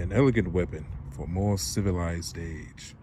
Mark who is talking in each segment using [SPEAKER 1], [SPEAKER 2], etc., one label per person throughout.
[SPEAKER 1] an elegant weapon for a more civilized age.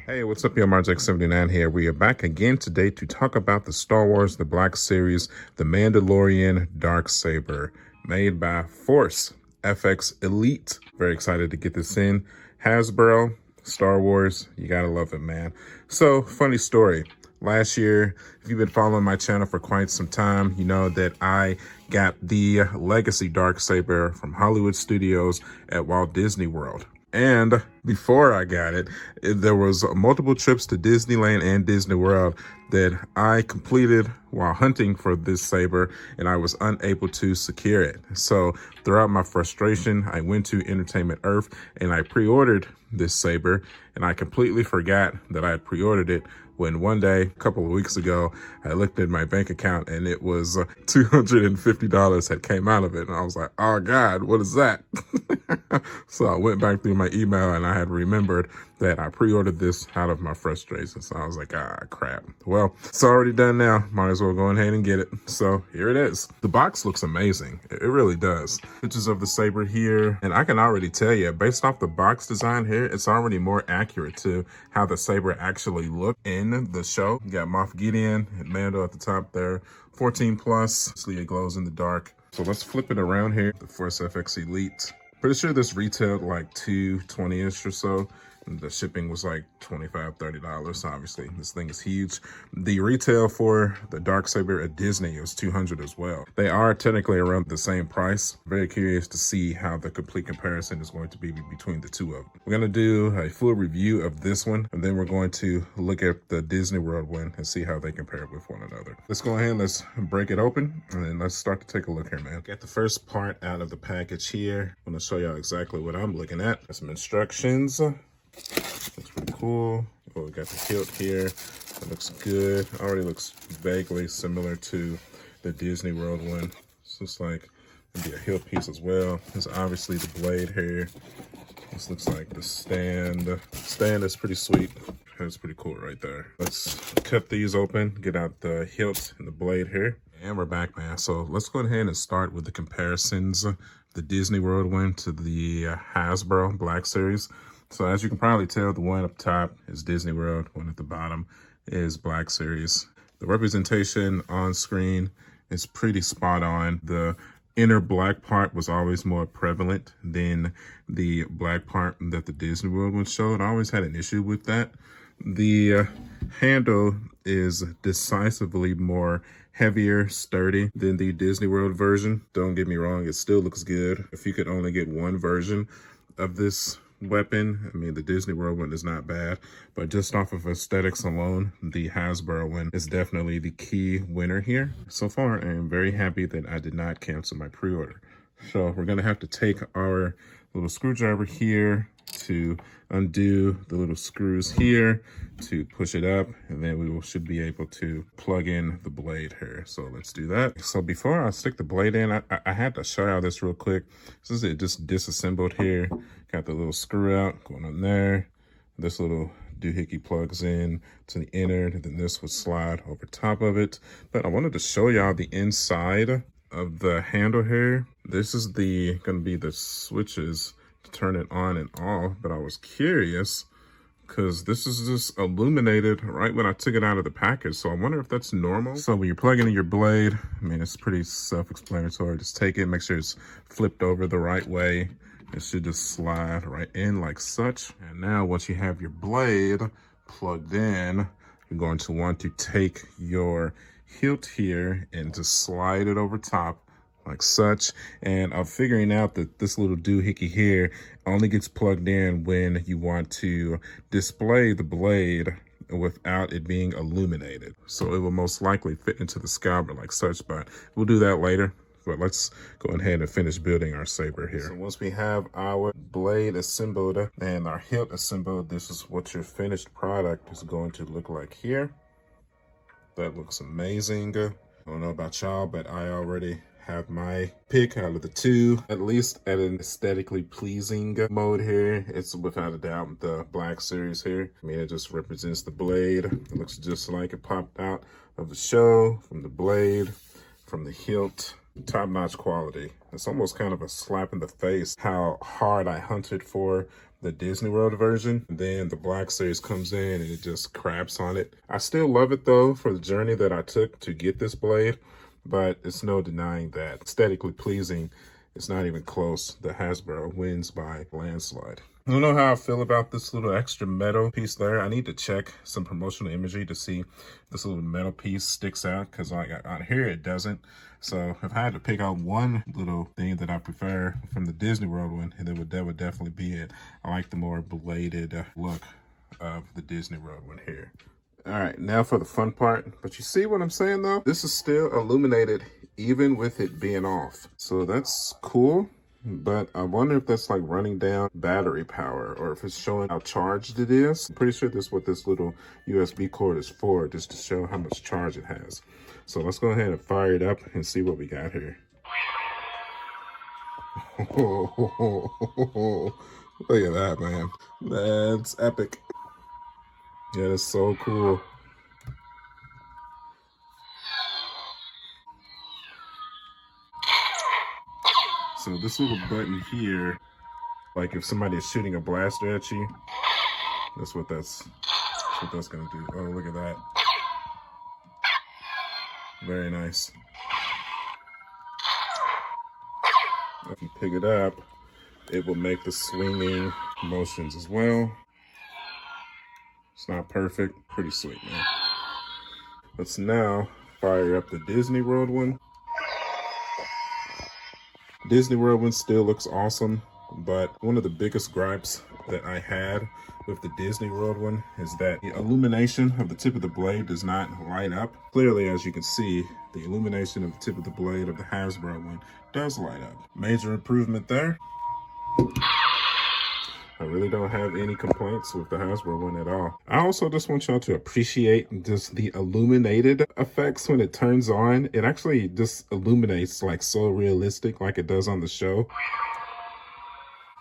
[SPEAKER 1] Hey, what's up, y'all? Marjack79 here. We are back again today to talk about the Star Wars The Black Series, The Mandalorian Darksaber, made by Force FX Elite. Very excited to get this in. Hasbro, Star Wars, you gotta love it, man. So, funny story. Last year, if you've been following my channel for quite some time, you know that I got the Legacy Darksaber from Hollywood Studios at Walt Disney World. And before I got it, there was multiple trips to Disneyland and Disney World that I completed while hunting for this saber, and I was unable to secure it. So throughout my frustration, I went to Entertainment Earth and I pre-ordered this saber, and I completely forgot that I had pre-ordered it when one day, a couple of weeks ago, I looked at my bank account and it was $250 had came out of it. And I was like, oh God, what is that? So I went back through my email and I had remembered that I pre-ordered this out of my frustration. So I was like, ah, crap. Well, it's already done now. Might as well go ahead and get it. So here it is. The box looks amazing. It really does. Pictures of the saber here. And I can already tell you, based off the box design here, it's already more accurate to how the saber actually looked in the show. You got Moff Gideon and Mando at the top there. 14 plus. See, it glows in the dark. So let's flip it around here. The Force FX Elite. Pretty sure this retailed like $220-ish or so. The shipping was like $25-$30. Obviously, this thing is huge. The retail for the Darksaber at Disney is $200 as well. They are technically around the same price. Very curious to see how the complete comparison is going to be between the two of them. We're going to do a full review of this one, and then we're going to look at the Disney World one and see how they compare with one another. Let's go ahead and let's break it open, and then let's start to take a look here, man. Got the first part out of the package here. I'm going to show y'all exactly what I'm looking at. Got some instructions. Looks pretty cool. Oh, we got the hilt here. It looks good. Already looks vaguely similar to the Disney World one. This looks like maybe a hilt piece as well. There's obviously the blade here. This looks like the stand. The stand is pretty sweet. That's pretty cool right there. Let's cut these open, get out the hilt and the blade here. And we're back, man. So let's go ahead and start with the comparisons. The Disney World one to the Hasbro Black Series. So as you can probably tell, the one up top is Disney World, one at the bottom is Black Series. The representation on screen is pretty spot on. The inner black part was always more prevalent than the black part that the Disney World one showed. I always had an issue with that. The handle is decisively more heavier, sturdy than the Disney World version. Don't get me wrong, it still looks good. If you could only get one version of this weapon, I mean, the Disney World one is not bad, but just off of aesthetics alone, the Hasbro one is definitely the key winner here. So far, I am very happy that I did not cancel my pre-order. So we're gonna have to take our little screwdriver here to undo the little screws here to push it up, and then we should be able to plug in the blade here. So let's do that. So before I stick the blade in, I had to show y'all this real quick. This is it just disassembled here. Got the little screw out going on there. This little doohickey plugs in to the inner, and then this would slide over top of it. But I wanted to show y'all the inside of the handle here. This is gonna be the switches to turn it on and off, but I was curious because this is just illuminated right when I took it out of the package. So I wonder if that's normal. So when you're plugging in your blade, I mean, it's pretty self-explanatory. Just take it, make sure it's flipped over the right way. It should just slide right in like such. And now once you have your blade plugged in, you're going to want to take your hilt here and just slide it over top like such. And I'm figuring out that this little doohickey here only gets plugged in when you want to display the blade without it being illuminated. So it will most likely fit into the scabbard like such, but we'll do that later. But let's go ahead and finish building our saber here. So once we have our blade assembled and our hilt assembled, this is what your finished product is going to look like here. That looks amazing. I don't know about y'all, but I already have my pick out of the two, at least at an aesthetically pleasing mode here. It's without a doubt the Black Series here. I mean, it just represents the blade. It looks just like it popped out of the show, from the blade, from the hilt. Top-notch quality. It's almost kind of a slap in the face how hard I hunted for the Disney World version. And then the Black Series comes in and it just craps on it. I still love it though for the journey that I took to get this blade, but it's no denying that aesthetically pleasing, it's not even close. The Hasbro wins by landslide. I don't know how I feel about this little extra metal piece there. I need to check some promotional imagery to see if this little metal piece sticks out, because like out here it doesn't. So if I had to pick out one little thing that I prefer from the Disney World one, that would definitely be it. I like the more bladed look of the Disney World one here. All right, now for the fun part. But you see what I'm saying though? This is still illuminated even with it being off. So that's cool. But I wonder if that's like running down battery power, or if it's showing how charged it is. I'm pretty sure that's what this little USB cord is for, just to show how much charge it has. So let's go ahead and fire it up and see what we got here. Look at that, man. That's epic. Yeah, that's so cool. So this little button here, like if somebody is shooting a blaster at you, that's what that's gonna do. Oh, look at that. Very nice. If you pick it up, it will make the swinging motions as well. It's not perfect, pretty sweet, man. Let's now fire up the Disney World one. Disney World one still looks awesome, but one of the biggest gripes that I had with the Disney World one is that the illumination of the tip of the blade does not light up. Clearly, as you can see, the illumination of the tip of the blade of the Hasbro one does light up. Major improvement there. I really don't have any complaints with the Hasbro one at all. I also just want y'all to appreciate just the illuminated effects when it turns on. It actually just illuminates like so realistic, like it does on the show.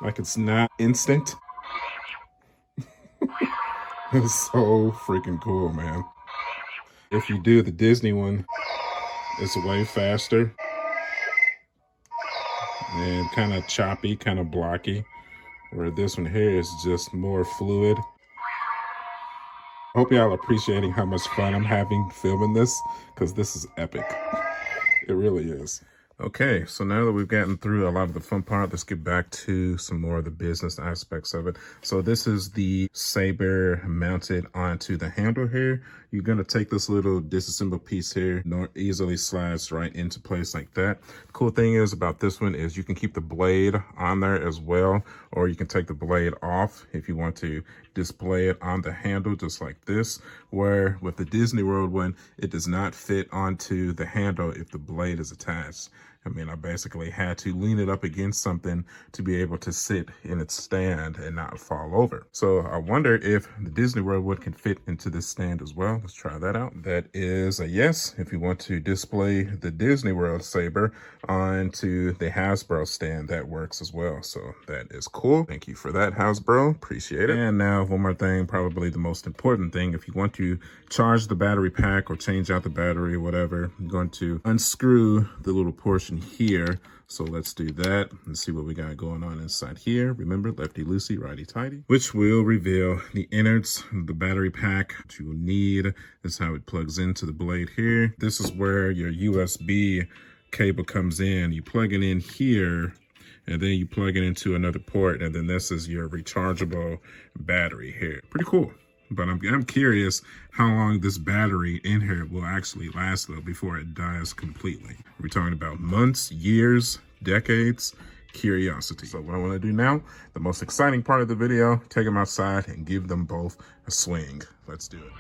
[SPEAKER 1] Like it's not instant. It's so freaking cool, man. If you do the Disney one, it's way faster and kind of choppy, kind of blocky. Where this one here is just more fluid. Hope y'all appreciating how much fun I'm having filming this, because this is epic. It really is. Okay, so now that we've gotten through a lot of the fun part, let's get back to some more of the business aspects of it. So this is the saber mounted onto the handle here. You're going to take this little disassembled piece here, easily slides right into place like that. The cool thing is about this one is you can keep the blade on there as well, or you can take the blade off if you want to display it on the handle just like this, where with the Disney World one, it does not fit onto the handle if the blade is attached. I mean, I basically had to lean it up against something to be able to sit in its stand and not fall over. So I wonder if the Disney World one can fit into this stand as well. Let's try that out. That is a yes if you want to display the Disney World saber onto the Hasbro stand. That works as well. So that is cool. Thank you for that, Hasbro. Appreciate it. And now one more thing, probably the most important thing. If you want to charge the battery pack or change out the battery, whatever, I'm going to unscrew the little portion here. So let's do that and see what we got going on inside here. Remember, lefty loosey, righty tighty, which will reveal the innards of the battery pack that you will need. This is how it plugs into the blade here. This is where your USB cable comes in. You plug it in here, and then you plug it into another port, and then this is your rechargeable battery here. Pretty cool. But I'm curious how long this battery in here will actually last though before it dies completely. We're talking about months, years, decades, curiosity. So what I want to do now, the most exciting part of the video, take them outside and give them both a swing. Let's do it.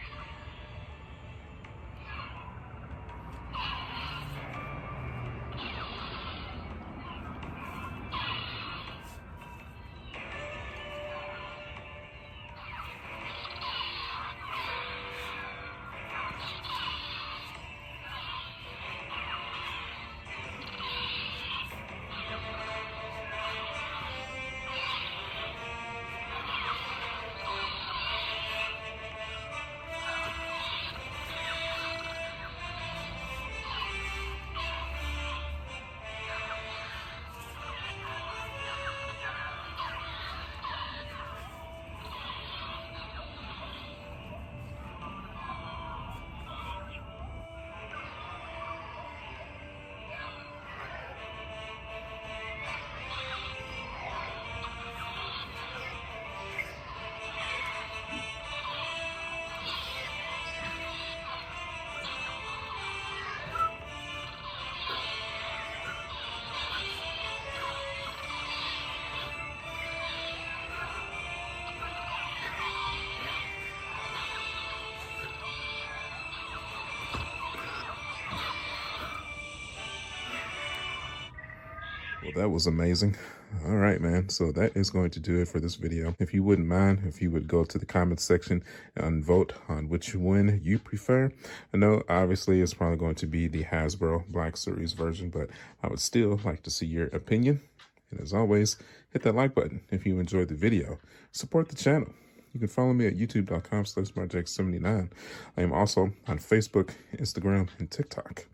[SPEAKER 1] Well, that was amazing. All right, man. So that is going to do it for this video. If you wouldn't mind, if you would go to the comment section and vote on which one you prefer. I know, obviously, it's probably going to be the Hasbro Black Series version, but I would still like to see your opinion. And as always, hit that like button if you enjoyed the video. Support the channel. You can follow me at youtube.com/marjack79. I am also on Facebook, Instagram, and TikTok.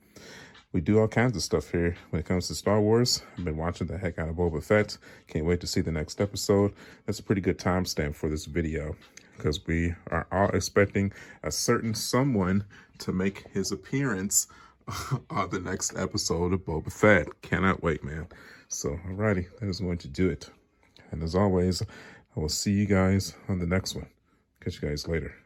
[SPEAKER 1] We do all kinds of stuff here when it comes to Star Wars. I've been watching the heck out of Boba Fett. Can't wait to see the next episode. That's a pretty good timestamp for this video because we are all expecting a certain someone to make his appearance on the next episode of Boba Fett. Cannot wait, man. So, alrighty, that is going to do it. And as always, I will see you guys on the next one. Catch you guys later.